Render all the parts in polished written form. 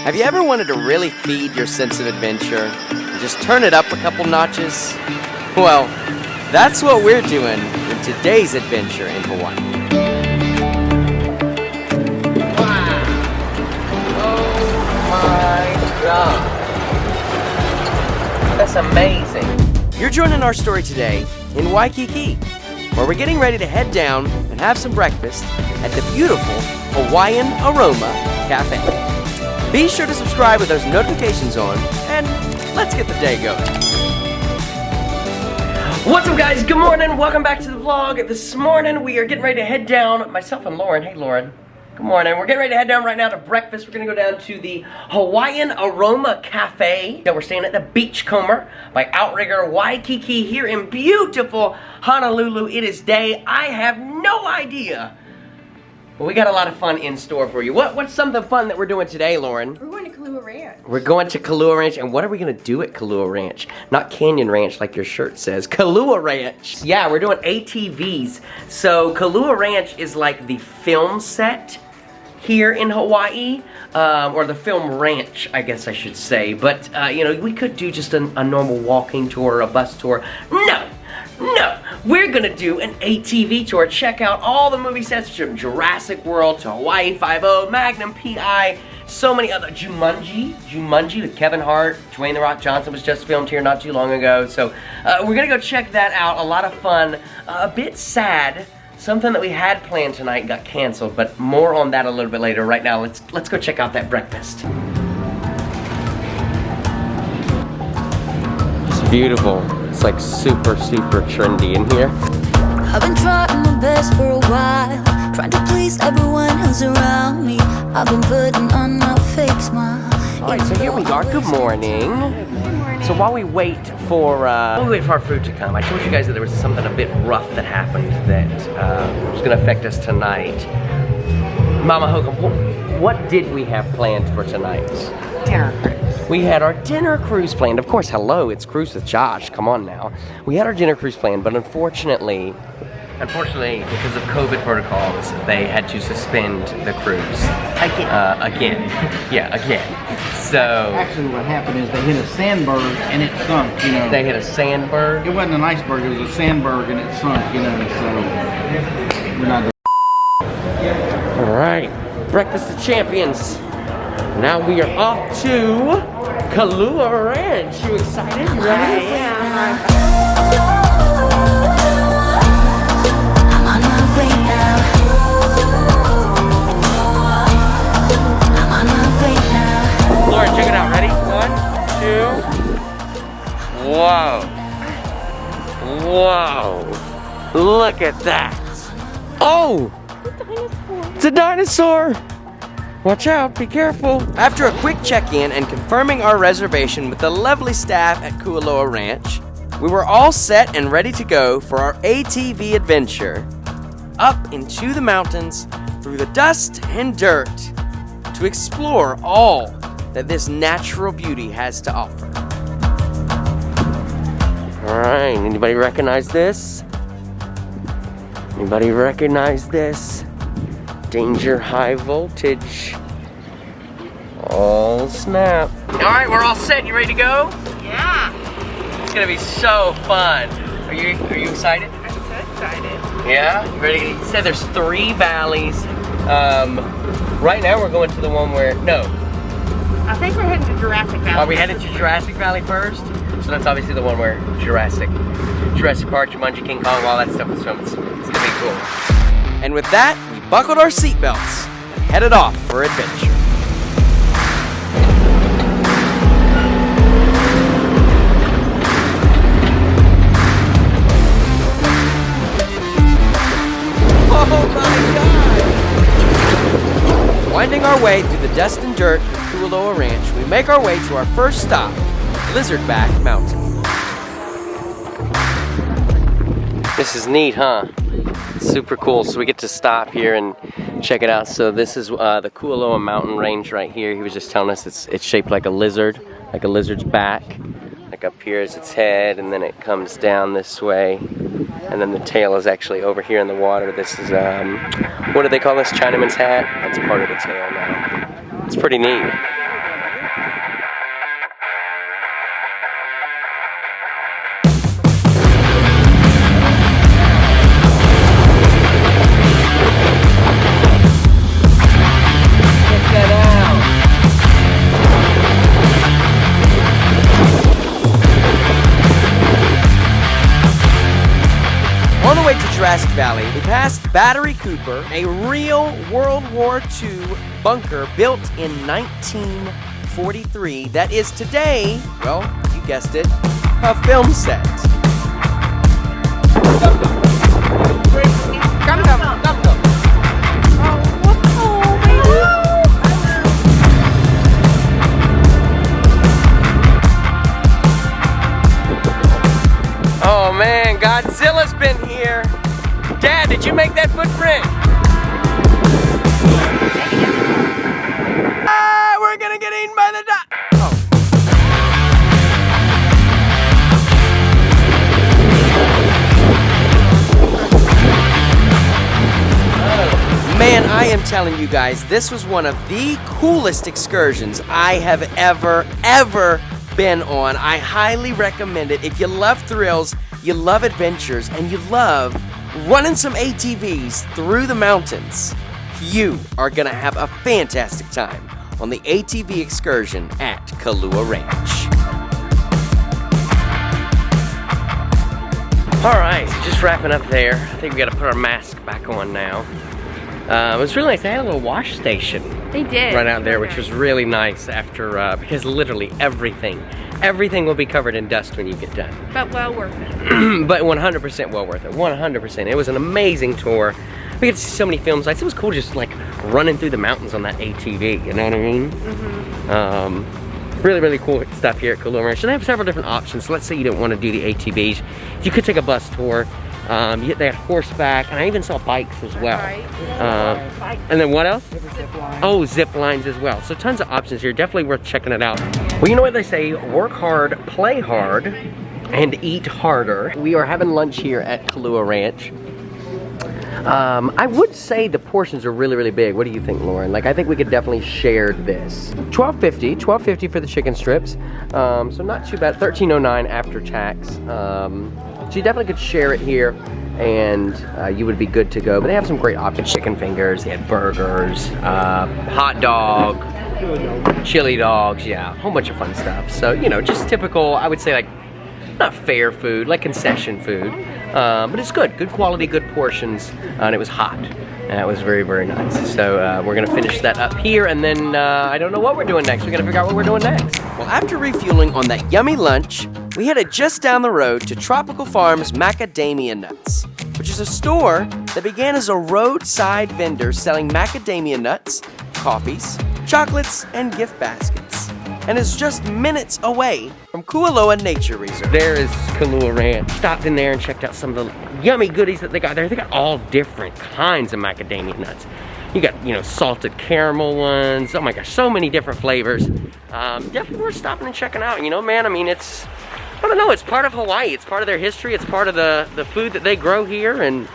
Have you ever wanted to really feed your sense of adventure and just turn it up a couple notches? Well, that's what we're doing in today's adventure in Hawaii. Wow! Oh my God! That's amazing. You're joining our story today in Waikiki, where we're getting ready to head down and have some breakfast at the beautiful Hawaiian Aroma Cafe. Be sure to subscribe with those notifications on, and let's get the day going. What's up, guys? Good morning. Welcome back to the vlog. This morning we are getting ready to head down, myself and Lauren. Hey, Lauren. Good morning. We're getting ready to head down right now to breakfast. We're going to go down to the Hawaiian Aroma Cafe. We're staying at the Beachcomber by Outrigger Waikiki here in beautiful Honolulu. It is day. I have no idea. But we got a lot of fun in store for you. What's something fun that we're doing today, Lauren? We're going to Kualoa Ranch. We're going to Kualoa Ranch, and what are we going to do at Kualoa Ranch? Not Canyon Ranch like your shirt says, Kualoa Ranch. Yeah, we're doing ATVs. So Kualoa Ranch is like the film set here in Hawaii, or the film ranch, I guess I should say. But, you know, we could do just a normal walking tour or a bus tour. No! No, we're gonna do an ATV tour. Check out all the movie sets from Jurrasic World to Hawaii Five-0, Magnum P.I., so many other, Jumanji with Kevin Hart, Dwayne "The Rock" Johnson was just filmed here not too long ago. So we're gonna go check that out. A lot of fun, a bit sad. Something that we had planned tonight got canceled, but more on that a little bit later. Right now, let's go check out that breakfast. It's beautiful. It's like super trendy in here. I've been trying my best for a while, trying to please everyone who's around me. I've been putting on a fake smile. Alright, so here we are. Good morning. So while we wait for our food to come, I told you guys that there was something a bit rough that happened that was going to affect us tonight. Mama Hokum, what did we have planned for tonight? Dinner cruise. We had our dinner cruise planned. Of course, hello, it's Cruise with Josh. Come on now. We had our dinner cruise planned, but unfortunately, because of COVID protocols, they had to suspend the cruise. Again. Yeah, again. So actually what happened is they hit a sandberg and it sunk, you know. They hit a sandberg? It wasn't an iceberg, it was a sandberg and it sunk, you know, so we're not doing. Alright, Breakfast of Champions. Now we are off to Kualoa Ranch. You excited? You ready? Yeah. I'm on my way now. I'm on my way now. Lauren, check it out. Ready? 1, 2. Whoa. Look at that. Oh! It's a dinosaur. Watch out, be careful. After a quick check-in and confirming our reservation with the lovely staff at Kualoa Ranch, we were all set and ready to go for our ATV adventure. Up into the mountains, through the dust and dirt, to explore all that this natural beauty has to offer. Alright, anybody recognize this? Anybody recognize this? Danger, high voltage. Oh snap. Alright, we're all set. You ready to go? Yeah. It's gonna be so fun. Are you excited? I'm so excited. Yeah? You ready? It said there's 3 valleys. Right now we're going to the one where, no. I think we're heading to Jurrasic Valley. Are we headed to Jurrasic Valley first? So that's obviously the one where Jurrasic Park, Jumanji, King Kong, all that stuff is filmed. It's gonna be cool. And with that, we buckled our seatbelts and headed off for adventure. Oh my God! Winding our way through the dust and dirt of Kualoa Ranch, we make our way to our first stop, Lizardback Mountain. This is neat, huh? Super cool. So we get to stop here and check it out. So this is the Kualoa mountain range right here. He was just telling us it's shaped like a lizard's back. Like up here is its head, and then it comes down this way, and then the tail is actually over here in the water. This is what do they call this? Chinaman's hat. That's part of the tail now. It's pretty neat. Jurassic Valley, we passed Battery Cooper, a real World War II bunker built in 1943 that is today, well, you guessed it, a film set. Oh man, Godzilla's been here. Dad, did you make that footprint? Ah, we're gonna get eaten by the dog. Oh. Man, I am telling you guys, this was one of the coolest excursions I have ever been on. I highly recommend it. If you love thrills, you love adventures, and you love running some ATVs through the mountains, you are gonna have a fantastic time on the ATV excursion at Kualoa Ranch. All right, so just wrapping up there. I think we gotta put our mask back on now. It was really nice. They had a little wash station. They did. Right out there, which was really nice after, because literally everything will be covered in dust when you get done. But well worth it. But 100% well worth it, 100%. It was an amazing tour. We get to see so many film sites. It was cool just like running through the mountains on that ATV, you know what I mean? Really, really cool stuff here at Kualoa Ranch. So they have several different options. So let's say you don't want to do the ATVs. You could take a bus tour. They had horseback, and I even saw bikes as well. And then what else? Oh, zip lines as well. So tons of options here. Definitely worth checking it out. Well, you know what they say, work hard, play hard, and eat harder. We are having lunch here at Kualoa Ranch. I would say the portions are really, really big. What do you think, Lauren? Like, I think we could definitely share this. $12.50 for the chicken strips. So not too bad. $13.09 after tax. So you definitely could share it here, and you would be good to go. But they have some great options. Chicken fingers, they had burgers, hot dog, chili dogs, yeah, a whole bunch of fun stuff. So, you know, just typical, I would say, like, not fair food, like concession food. But it's good quality, good portions, and it was hot. And it was very, very nice. So we're gonna finish that up here, and then I don't know what we're doing next. We gotta figure out what we're doing next. Well, after refueling on that yummy lunch, we headed just down the road to Tropical Farms Macadamia Nuts, which is a store that began as a roadside vendor selling macadamia nuts, coffees, chocolates, and gift baskets, and is just minutes away from Kualoa Nature Reserve. There is Kualoa Ranch. Stopped in there and checked out some of the yummy goodies that they got there. They got all different kinds of macadamia nuts. You got, you know, salted caramel ones. Oh my gosh, so many different flavors. Definitely worth stopping and checking out. You know, man, I mean, it's, I don't know, it's part of Hawaii. It's part of their history. It's part of the food that they grow here, and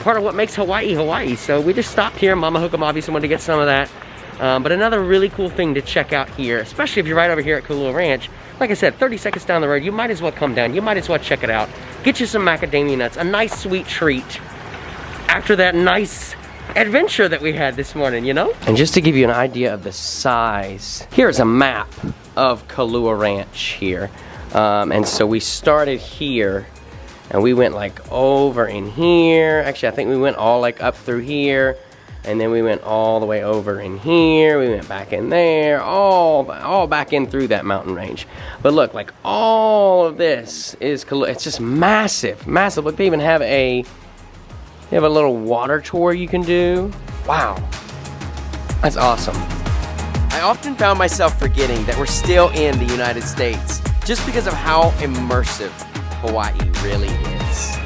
part of what makes Hawaii, Hawaii. So we just stopped here. Mama Hook'em obviously wanted to get some of that. But another really cool thing to check out here, especially if you're right over here at Kualoa Ranch, like I said, 30 seconds down the road, you might as well come down. You might as well check it out. Get you some macadamia nuts, a nice sweet treat after that nice adventure that we had this morning, you know? And just to give you an idea of the size, here's a map of Kualoa Ranch here. And so we started here, and we went like over in here. Actually, I think we went all like up through here. And then we went all the way over in here. We went back in there, all back in through that mountain range. But look, like all of this is, it's just massive, massive. Look, they even have a little water tour you can do. Wow, that's awesome. I often found myself forgetting that we're still in the United States just because of how immersive Hawaii really is.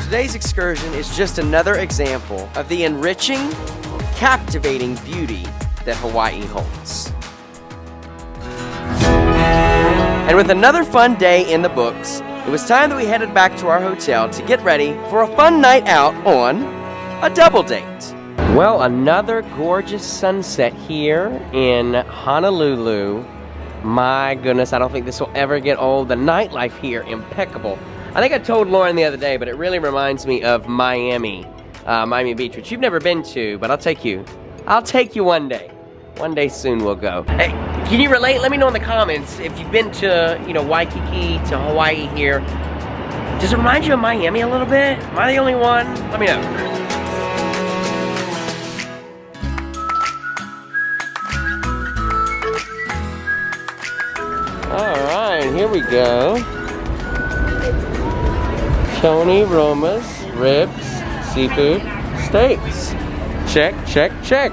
Today's excursion is just another example of the enriching, captivating beauty that Hawaii holds. And with another fun day in the books, it was time that we headed back to our hotel to get ready for a fun night out on a double date. Well, another gorgeous sunset here in Honolulu. My goodness, I don't think this will ever get old. The nightlife here, impeccable. I think I told Lauren the other day, but it really reminds me of Miami Beach, which you've never been to, but I'll take you. I'll take you one day. One day soon we'll go. Hey, can you relate? Let me know in the comments if you've been to, you know, Waikiki, to Hawaii here. Does it remind you of Miami a little bit? Am I the only one? Let me know. Alright, here we go. Tony Roma's ribs, seafood, steaks. Check, check, check.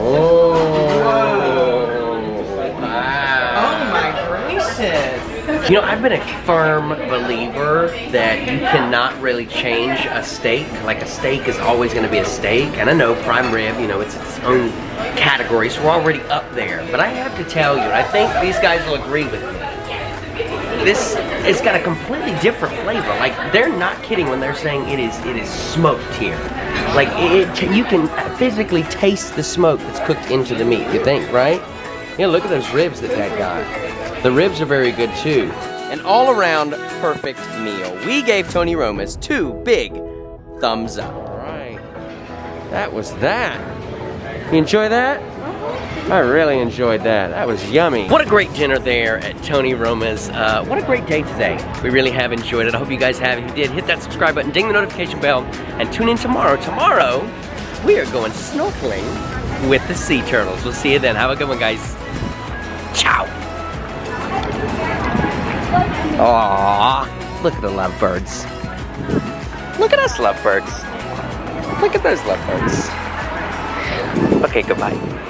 Oh, wow. Oh my gracious. You know, I've been a firm believer that you cannot really change a steak. Like a steak is always going to be a steak. And I know prime rib, you know, it's its own category, so we're already up there. But I have to tell you, and I think these guys will agree with me, this it's got a completely different flavor. Like, they're not kidding when they're saying it is smoked here. Like, you can physically taste the smoke that's cooked into the meat, you think, right? Yeah, look at those ribs that Dad got. The ribs are very good too. An all-around perfect meal. We gave Tony Roma's 2 big thumbs up. Right. That was that. You enjoy that? I really enjoyed that. That was yummy. What a great dinner there at Tony Roma's. What a great day today. We really have enjoyed it. I hope you guys have. If you did, hit that subscribe button, ding the notification bell, and tune in tomorrow. Tomorrow, we are going snorkeling with the sea turtles. We'll see you then. Have a good one, guys. Ciao. Aww. Look at the lovebirds. Look at us lovebirds. Look at those lovebirds. Okay, goodbye.